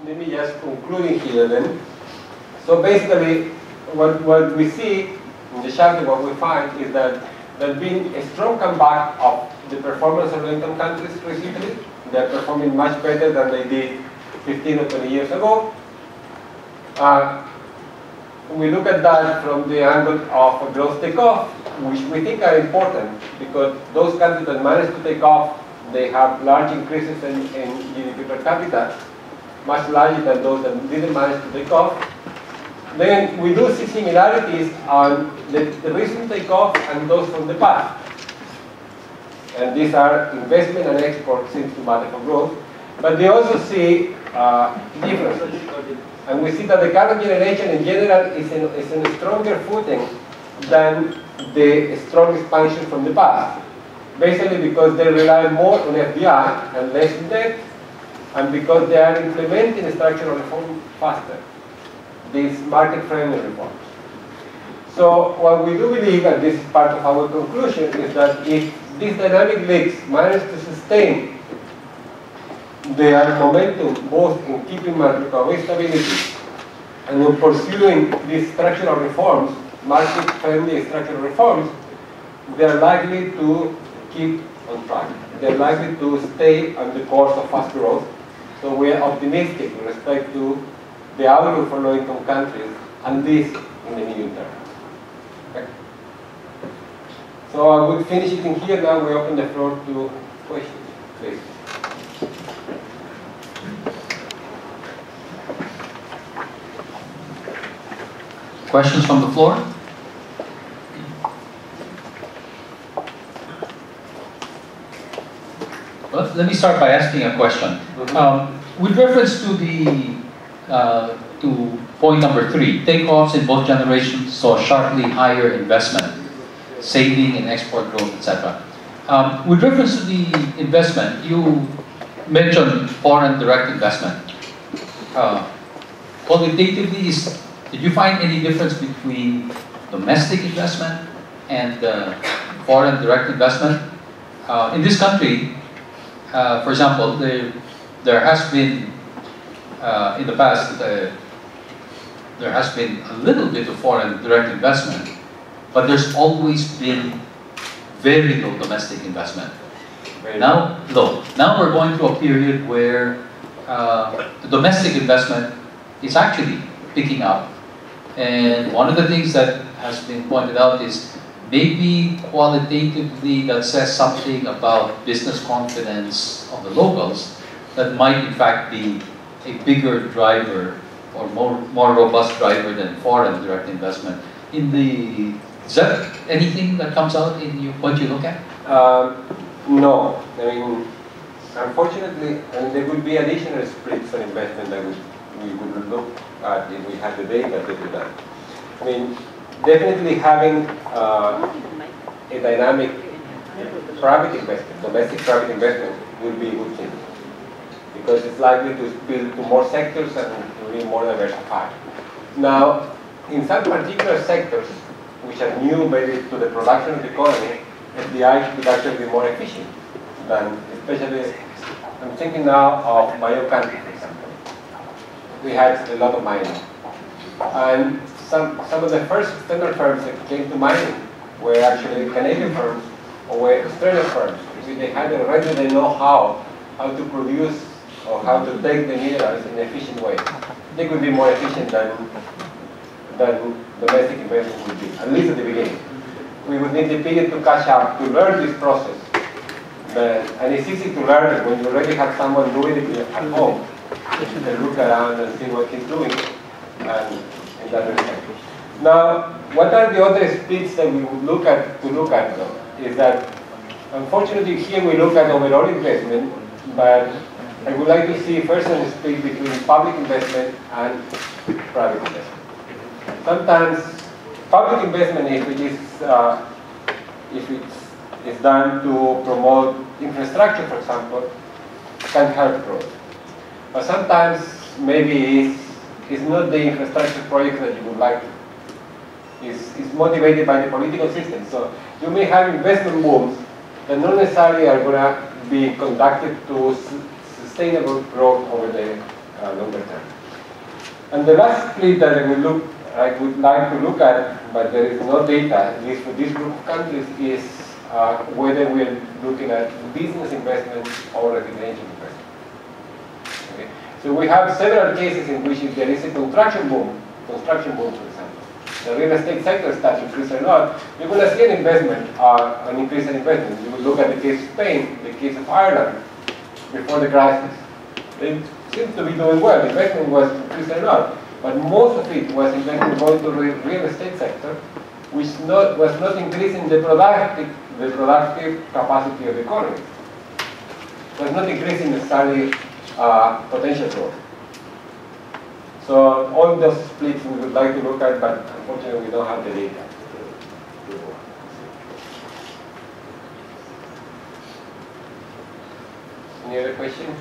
let me just conclude here then. So basically, what we see in the chart, what we find is that there's been a strong comeback of the performance of low-income countries recently. They're performing much better than they did 15 or 20 years ago. We look at that from the angle of a growth takeoff, which we think are important because those countries that manage to take off, they have large increases in GDP per capita, much larger than those that didn't manage to take off. Then we do see similarities on the recent takeoff and those from the past. And these are investment and export seems to matter for growth. But we also see differences. And we see that the current generation in general is in a stronger footing than the strong expansion from the past. Basically because they rely more on FDI and less in debt, and because they are implementing structural reform faster, these market-friendly reforms. So what we do believe, and this is part of our conclusion, is that if these dynamic LICs manage to sustain their momentum both in keeping macroeconomic stability and in pursuing these structural reforms, market-friendly structural reforms, they are likely to keep on track. They are likely to stay on the course of fast growth. So we are optimistic with respect to the outlook for low-income countries, and this in the medium term. Okay. So I will finish it in here. Now we open the floor to questions, please. Questions from the floor? Well, let me start by asking a question. With reference to the to point number 3, takeoffs in both generations saw sharply higher investment, saving and export growth, etc. With reference to the investment, you mentioned foreign direct investment. Qualitatively, did you find any difference between domestic investment and foreign direct investment? In this country, for example, there has been, in the past, there has been a little bit of foreign direct investment, but there's always been very low domestic investment. Now we're going through a period where the domestic investment is actually picking up. And one of the things that has been pointed out is maybe qualitatively that says something about business confidence of the locals that might in fact be a bigger driver or more robust driver than foreign direct investment. Is that anything that comes out in what you look at? No. I mean, unfortunately, there would be additional splits on investment that we would look at if we had the data to do that. I mean, definitely having a dynamic private investment, domestic private investment, would be a good thing, because it's likely to spill to more sectors and to be more diversified. Now, in some particular sectors, which are new maybe to the production of the economy, FDI could actually be more efficient than, especially, I'm thinking now of bio country, for example. We had a lot of mining. And some of the first external firms that came to mining were actually Canadian firms or were Australian firms. They had already the know-how to produce or how to take the minerals in an efficient way. They could be more efficient than domestic investment would be, at least at the beginning. We would need the period to catch up, to learn this process. And it's easy to learn it when you already have someone doing it at home. You can look around and see what he's doing in that respect. Now, what are the other speeds that we would look at though, is that unfortunately here we look at overall investment, but I would like to see first a split between public investment and private investment. Sometimes public investment, if it's done to promote infrastructure, for example, can help growth. But sometimes maybe it's not the infrastructure project that you would like to. It's motivated by the political system. So you may have investment booms that not necessarily are going to be conducted to sustainable growth over the longer term. And the last split that I would like to look at, but there is no data, at least for this group of countries, is whether we're looking at business investment or residential investment. Okay. So we have several cases in which if there is a construction boom, for example, the real estate sector starts to increase a lot, you're going to see an investment, an increase in investment. You will look at the case of Spain, the case of Ireland, before the crisis. They seem to be doing well. The investment was increasing a lot, but most of it was investment going to the real estate sector, which was not increasing the productive capacity of the economy. It was not increasing necessarily potential growth. So all those splits we would like to look at, but unfortunately we don't have the data. Any other questions?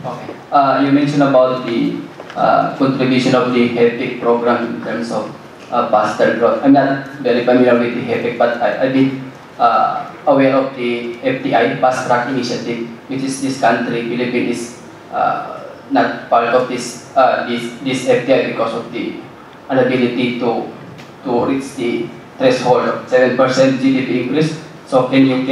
Okay. You mentioned about the contribution of the HEPIC program in terms of faster growth. I'm not very familiar with the HEPIC, but I've been aware of the FTI, Fast Track Initiative, which is this country, Philippines, is not part of this FTI because of the inability to reach the threshold of 7% GDP increase. So can you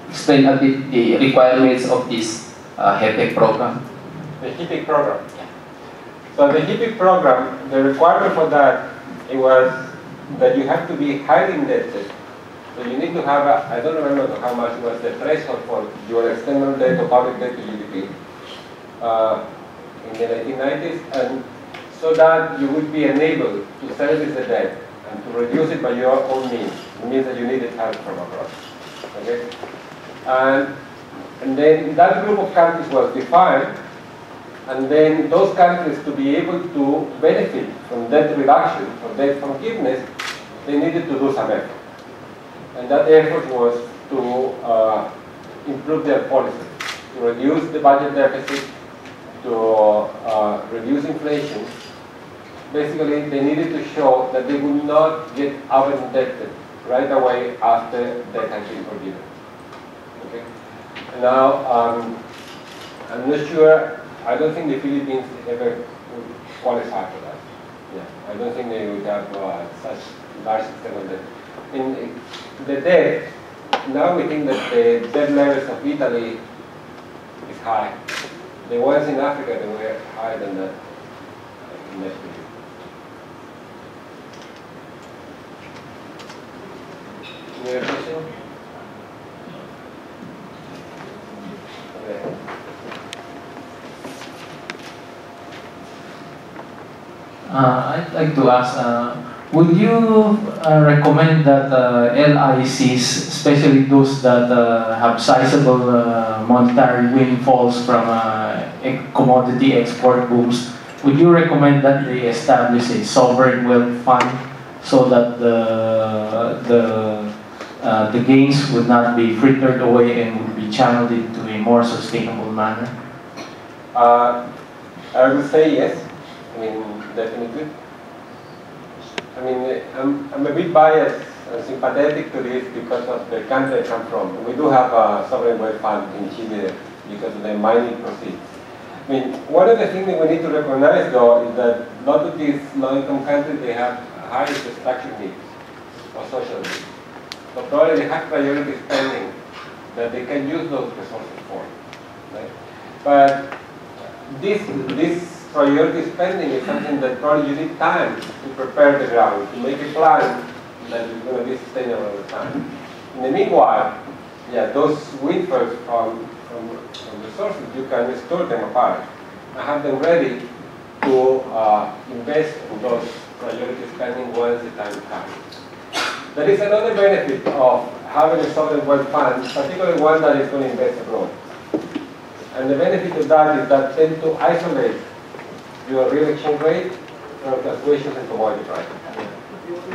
explain a bit the requirements of this HEPIC program? The HEPIC program. So the HEPIC program, the requirement for that, it was that you have to be highly indebted. So you need to have, I don't remember how much was the threshold for your external debt or public debt to GDP in the 1990s, and so that you would be enabled to service the debt and to reduce it by your own means. It means that you needed help from abroad. Okay? And then that group of countries was defined. And then those countries, to be able to benefit from debt reduction or debt forgiveness, they needed to do some effort. And that effort was to improve their policy, to reduce the budget deficit, to reduce inflation. Basically, they needed to show that they would not get over-indebted right away after debt had been forgiven. Okay? Now, I'm not sure. I don't think the Philippines ever would qualify for that. Yeah, I don't think they would have such large extent of debt. In the debt, now we think that the debt levels of Italy is high. The ones in Africa, they were higher than that in that period. Any other question? Okay. I'd like to ask, would you recommend that LICs, especially those that have sizable monetary windfalls from commodity export booms, would you recommend that they establish a sovereign wealth fund so that the gains would not be frittered away and would be channeled into a more sustainable manner? I would say yes. I mean, definitely. I mean, I'm a bit biased and sympathetic to this because of the country I come from. We do have a sovereign wealth fund in Chile because of the mining proceeds. I mean, one of the things that we need to recognize, though, is that a lot of these low-income countries, they have high infrastructure needs or social needs. So probably they have priority spending that they can use those resources for. Right? But this priority spending is something that probably you need time to prepare the ground, to make a plan that is going to be sustainable over time. In the meanwhile, yeah, those windfalls from resources, you can restore them apart and have them ready to invest in those priority spending once the time comes. There is another benefit of having a sovereign wealth fund, particularly one that is going to invest abroad. And the benefit of that is that tend to isolate your real exchange rate from fluctuations in commodity prices.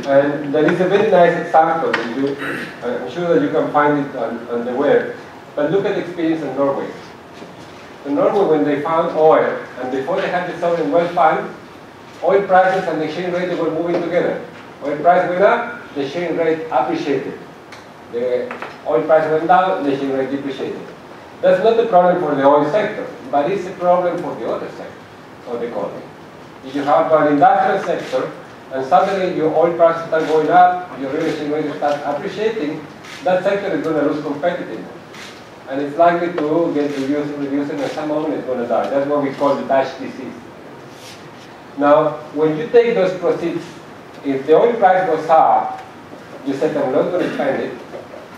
And there is a very nice example. I'm sure that you can find it on the web. But look at the experience in Norway. In Norway, when they found oil, and before they had the sovereign wealth fund, oil prices and the exchange rate were moving together. Oil price went up, the exchange rate appreciated. The oil price went down, the exchange rate depreciated. That's not the problem for the oil sector, but it's a problem for the other sector of the economy. If you have an industrial sector, and suddenly your oil prices start going up, your real estate rate starts appreciating, that sector is going to lose competitiveness. And it's likely to get reduced, and some moment it's going to die. That's what we call the Dutch disease. Now, when you take those proceeds, if the oil price goes up, you said, I'm not going to spend it,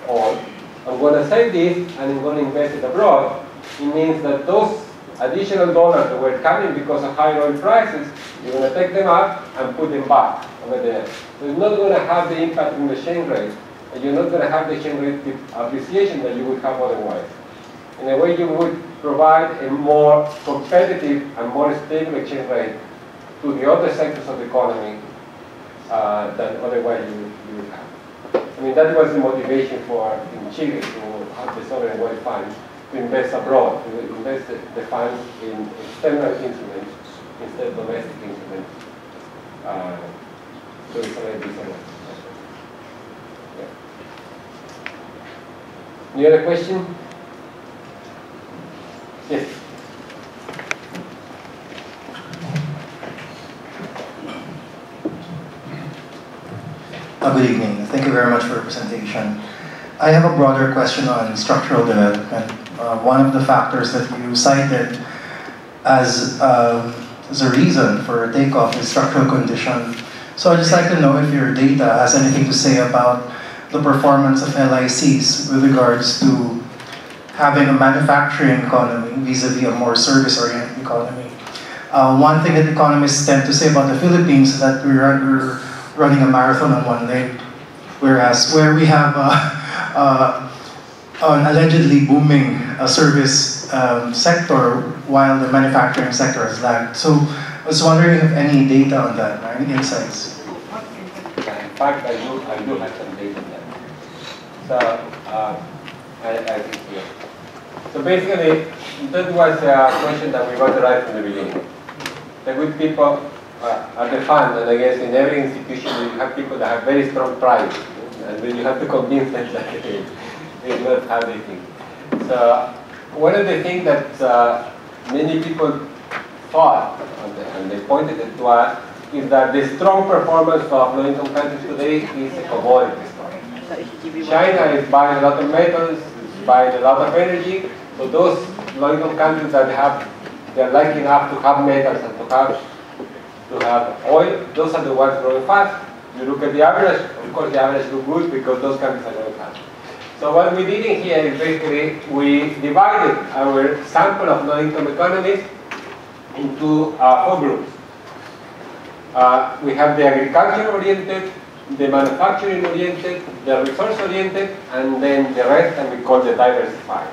or I'm going to save this and I'm going to invest it abroad. It means that those additional dollars that were coming because of higher oil prices, you're going to take them up and put them back over there. So it's not going to have the impact on the exchange rate, and you're not going to have the exchange rate appreciation that you would have otherwise. In a way, you would provide a more competitive and more stable exchange rate to the other sectors of the economy than otherwise you would have. I mean, that was the motivation for in Chile to have the sovereign wealth fund to invest abroad, to invest the funds in external instruments instead of domestic instruments. So it's already decided. Yeah. Any other question? Yes. Good evening. Thank you very much for your presentation. I have a broader question on structural development. One of the factors that you cited as a reason for takeoff is structural condition. So I'd just like to know if your data has anything to say about the performance of LICs with regards to having a manufacturing economy vis-a-vis a more service-oriented economy. One thing that economists tend to say about the Philippines is that we're running a marathon on one leg, whereas where we have an allegedly booming service sector, while the manufacturing sector has lagged. So I was wondering if any data on that, or any insights. In fact, I do have some data on that. So I think so. So basically, that was a question that we got right from the beginning. The good people at the fund, and I guess in every institution you have people that have very strong pride, and then you have to convince them that it's not how they think. So one of the things that many people thought, and they pointed it to us, is that the strong performance of low-income countries today is a commodity story. China is buying a lot of metals, is buying a lot of energy, so those low-income countries that they're lucky enough to have metals and to have oil, those are the ones growing fast. You look at the average, of course the average looks good because those countries are growing fast. So what we did in here is basically we divided our sample of low-income economies into 4 groups. We have the agriculture-oriented, the manufacturing-oriented, the resource-oriented, and then the rest, and we call the diversified.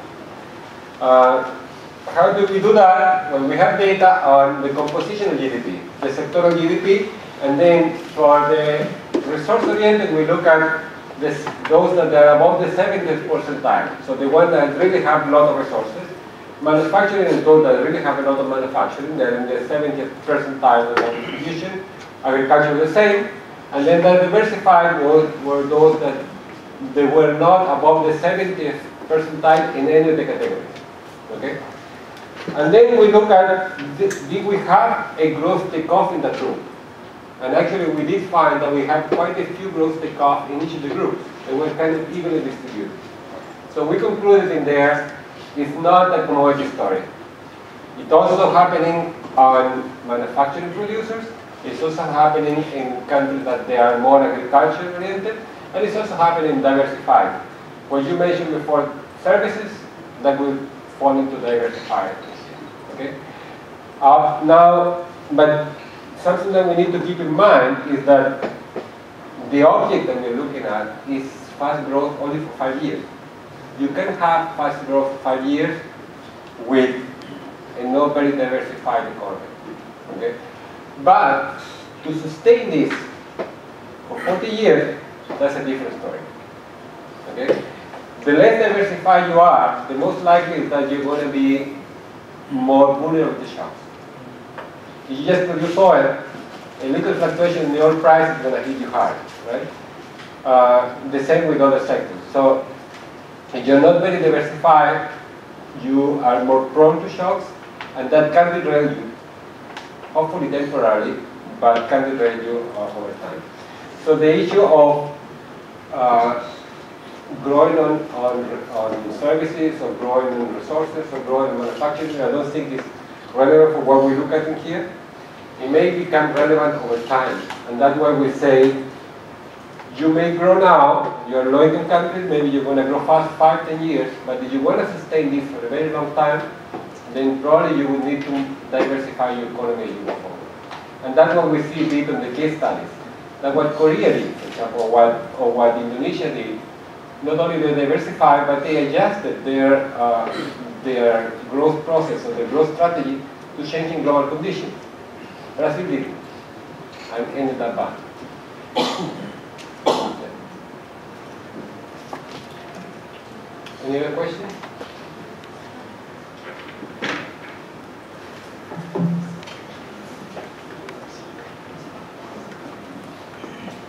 How do we do that? Well, we have data on the composition of GDP, the sectoral GDP, and then for the resource-oriented, we look at those that are above the 70th percentile. So the ones that really have a lot of resources. Manufacturing is those that really have a lot of manufacturing. They're in the 70th percentile of distribution. Agriculture is the same. And then the diversified were those that they were not above the 70th percentile in any of the categories. Okay? And then we look at, did we have a growth takeoff in that group? And actually we did find that we had quite a few growth takeoff in each of the groups. They were kind of evenly distributed. So we concluded in there, it's not a commodity story. It's also happening on manufacturing producers. It's also happening in countries that they are more agriculture oriented. And it's also happening in diversified. What you mentioned before, services, that will fall into diversified. Okay? Now, but something that we need to keep in mind is that the object that we're looking at is fast growth only for 5 years. You can have fast growth for 5 years with a not very diversified economy. Okay? But to sustain this for 40 years, that's a different story. Okay? The less diversified you are, the most likely is that you're going to be more vulnerable to shocks. If you just produce oil a little fluctuation in the oil price is going to hit you hard, right? The same with other sectors. So if you're not very diversified, you are more prone to shocks, and that can derail you, hopefully temporarily, but can derail you over time. So the issue of growing on services, or growing on resources, or growing on manufacturing, I don't think is relevant for what we look at in here. It may become relevant over time, and that's why we say you may grow now, you're low-income countries, maybe you're going to grow fast 5-10 years, but if you want to sustain this for a very long time, then probably you will need to diversify your economy as you go forward. And that's what we see deep in the case studies. That's what Korea did, for example, or what Indonesia did. Not only they diversified, but they adjusted their growth process or their growth strategy to changing global conditions. Brazil did it, and ended up bad. Any other questions?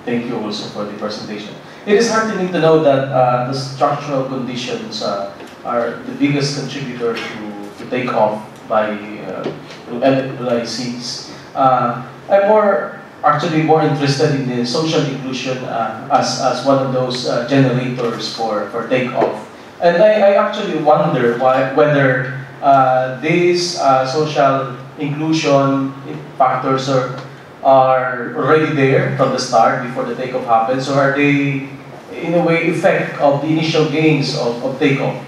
Thank you also for the presentation. It is heartening to know that the structural conditions are the biggest contributor to takeoff by LICs. I'm actually more interested in the social inclusion as one of those generators for takeoff. And I actually wonder whether these social inclusion factors are already there from the start before the takeoff happens, or are they, in a way, effect of the initial gains of takeoff?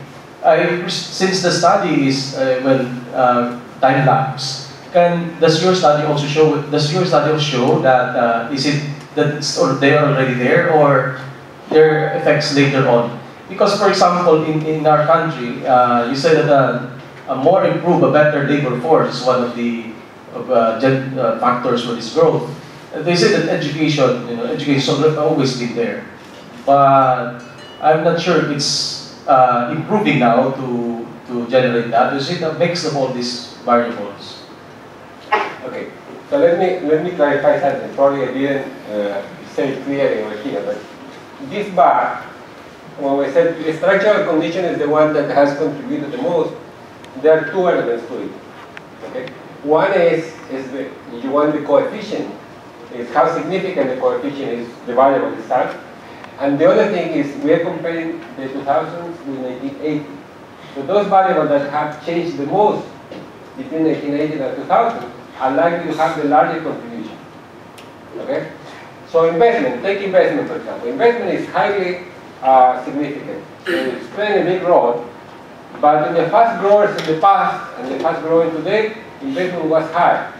Since the study is time-lapse, does your study also show that is it that they are already there, or their effects later on? Because, for example, in our country, you said that a more improved, a better labor force is one of the factors for this growth. They say that education has always been there, but I'm not sure if it's improving now to generate that. Is it a mix of all these variables? Okay, so let me clarify something. Probably I didn't say it clearly over here, but this bar, when we said the structural condition is the one that has contributed the most, there are two elements to it. Okay. One is the coefficient, is how significant the coefficient is, the variable itself. And the other thing is we are comparing the 2000s with 1980. So those variables that have changed the most between 1980 and 2000 are likely to have the largest contribution. Okay? So investment, take investment for example. Investment is highly significant. So it's playing a big role. But in the fast growers in the past and the fast growing today, investment was high.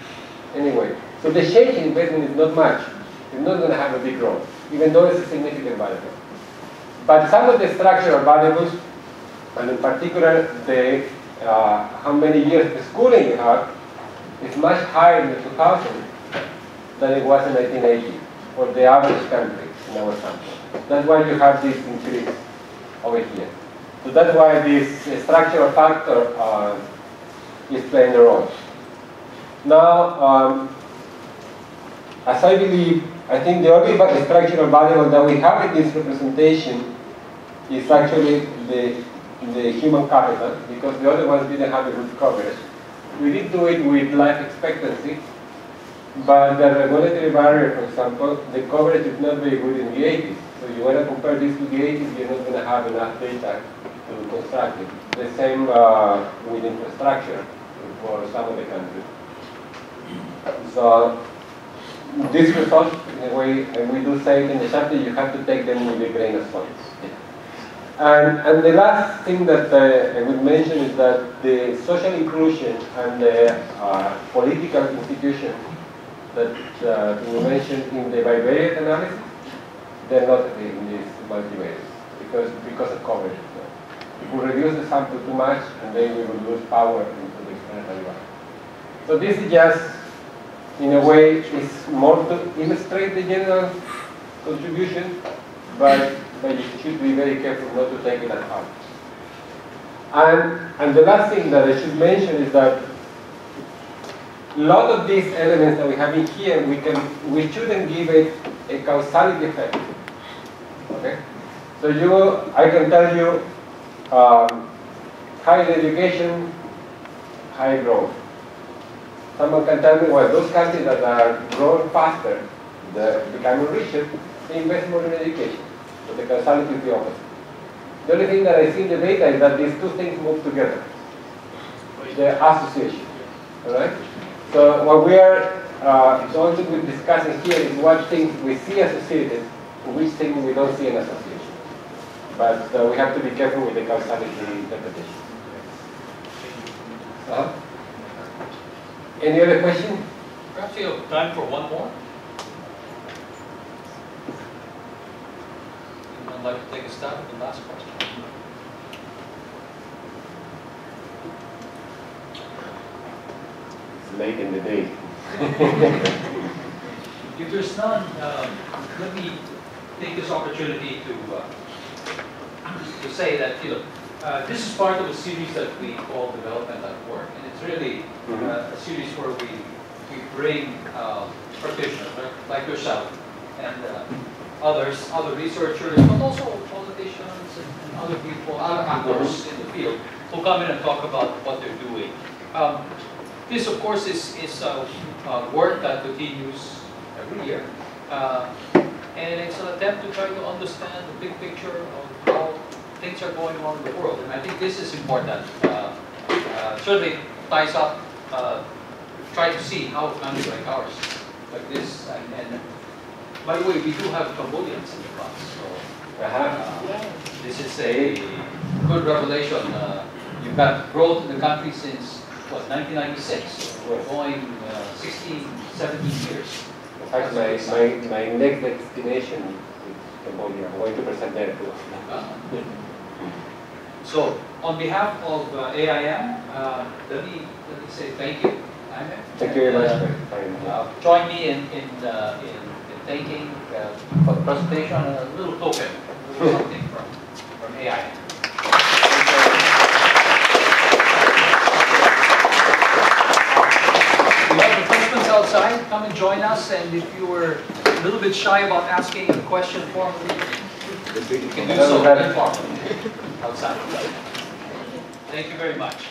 Anyway, so the change in investment is not much. It's not going to have a big role, even though it's a significant variable. But some of the structural variables, and in particular the how many years of schooling you have, is much higher in the 2000s than it was in 1980 for the average country in our sample. That's why you have this increase over here. So that's why this structural factor is playing a role. Now, as I believe, I think the only structural variable that we have in this representation is actually the human capital, because the other ones didn't have a good coverage. We did do it with life expectancy, but the regulatory barrier, for example, the coverage is not very good in the 80s. So you want to compare this to the 80s, you're not going to have enough data to construct it. The same with infrastructure for some of the countries. So these results, in a way, and we do say it in the chapter, you have to take them with a grain of salt. And the last thing that I would mention is that the social inclusion and the political institutions that we mentioned in the bivariate analysis, they're not in these multivariates because of coverage. If we reduce the sample too much, and then we will lose power into the explanatory value. So this is just, in a way, is more to illustrate the general contribution, but you should be very careful not to take it at heart. And the last thing that I should mention is that a lot of these elements that we have in here, we shouldn't give it a causality effect. Okay? So I can tell you, higher education, high growth. Someone can tell me, well, those countries that are growing faster, they're becoming richer, they invest more in education. So the causality is the opposite. The only thing that I see in the data is that these two things move together. The association. All right? So what we are going to be discussing here is what things we see associated, which things we don't see an association. But we have to be careful with the causality interpretation. Any other question? Perhaps you have time for one more? I'd like to take a stab at the last question. It's late in the day. If there's none, let me take this opportunity to say that this is part of a series that we call Development at Work, and it's really a series where we bring practitioners like yourself and other researchers, but also politicians and other people, other actors in the field, who come in and talk about what they're doing. This, of course, is work that continues every year, and it's an attempt to try to understand the big picture of how things are going on in the world. And I think this is important. Certainly ties up, try to see how countries like ours, like this, and by the way, we do have Cambodians in the class, so this is a good revelation. You've got growth in the country since, what, 1996? We're going 16, 17 years. In fact, my next destination is Cambodia. I'm going to present there too. So, on behalf of AIM, let me say thank you, Jaime. Thank you very much. Join me in thanking for the presentation and a little token, a little something from AIM. We have participants outside. Come and join us. And if you were a little bit shy about asking a question formally, you can do so informally outside. Thank you very much.